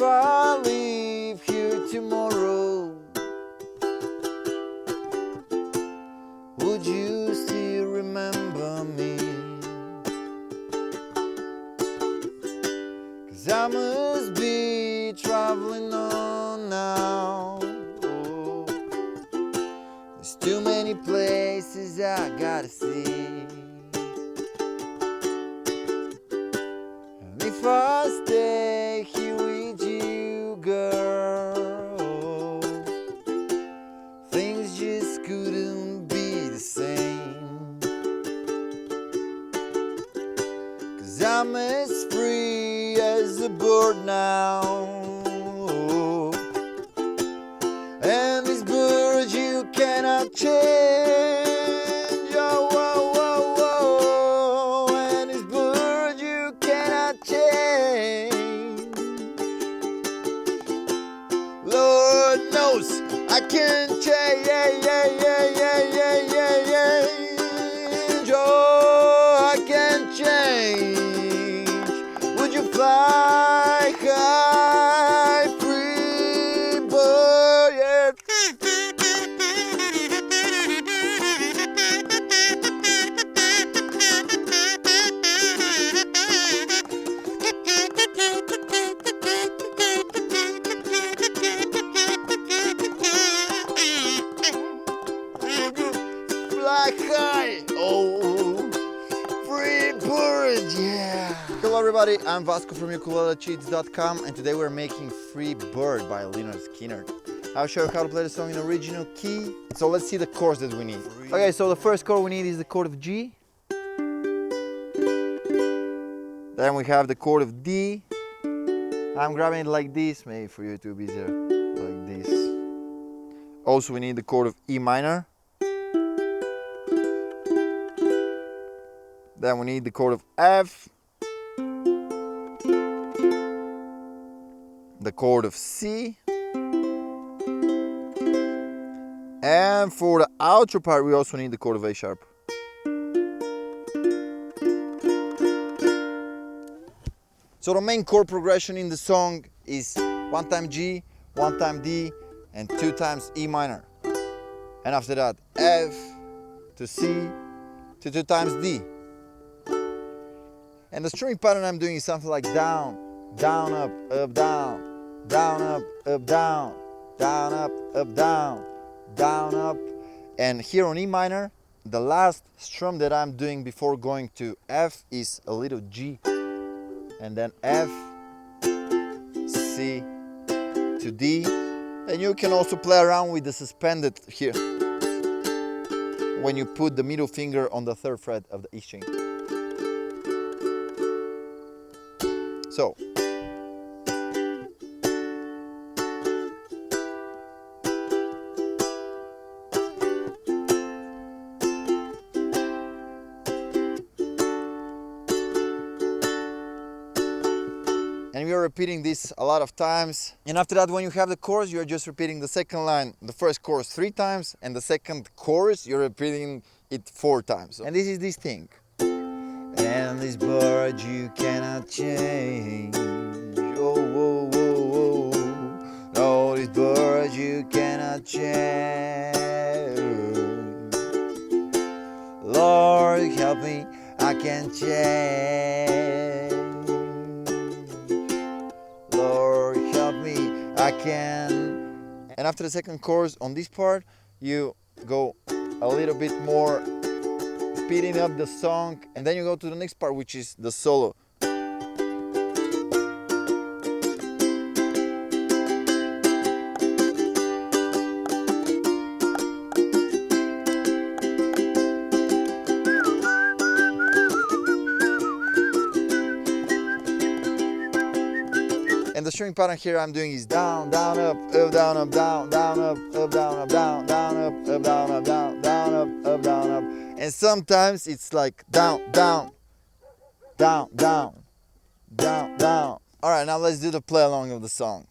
I leave here tomorrow, would you still remember me? 'Cause I must be traveling on now. Oh, there's too many places I gotta see. And if I stay here with you, girl, things just couldn't be the same. 'Cause I'm as free as a bird now, and this bird you cannot change. Oh, oh, oh, oh. And this bird you cannot change. Lord knows I can't change. Oh, I can't change. Would you fly high, free bird? Yeah. Fly high, oh, free bird, yeah. Hello everybody, I'm Vasco from ukulelecheats.com, and today we're making Free Bird by Lynyrd Skynyrd. I'll show you how to play the song in original key. So let's see the chords that we need. Okay, so the first chord we need is the chord of G. Then we have the chord of D. I'm grabbing it like this, maybe for you to be there, like this. Also we need the chord of E minor. Then we need the chord of F, the chord of C, and for the outro part we also need the chord of A sharp. So the main chord progression in the song is 1 time G, 1 time D, and 2 times E minor. And after that F to C to 2 times D. And the strumming pattern I'm doing is something like down, down, up, down, down, up, down, down, up, down, down, up. And here on E minor, the last strum that I'm doing before going to F is a little G. And then F, C to D. And you can also play around with the suspended here, when you put the middle finger on the 3rd fret of the E string. So, and we are repeating this a lot of times. And after that, when you have the chorus, you are just repeating the second line, the first chorus 3 times, and the second chorus you're repeating it 4 times. And this is this thing. And this bird you cannot change. Oh, oh, oh, oh. No, this bird you cannot change. Lord, help me, I can't change. Lord, help me, I can. And after the second chorus on this part, you go a little bit more, speeding up the song, and then you go to the next part, which is the solo. And the string pattern here I'm doing is down, down, up, down, up, down, down, up, down, up, down, down, up, down, up, down, down, up, down, up. And sometimes it's like down, down, down, down, down, down. All right, now let's do the play along of the song.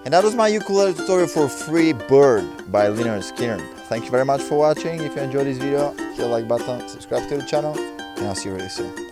And that was my ukulele tutorial for Free Bird by Lynyrd Skynyrd. Thank you very much for watching. If you enjoyed this video, hit the like button, subscribe to the channel, and I'll see you really soon.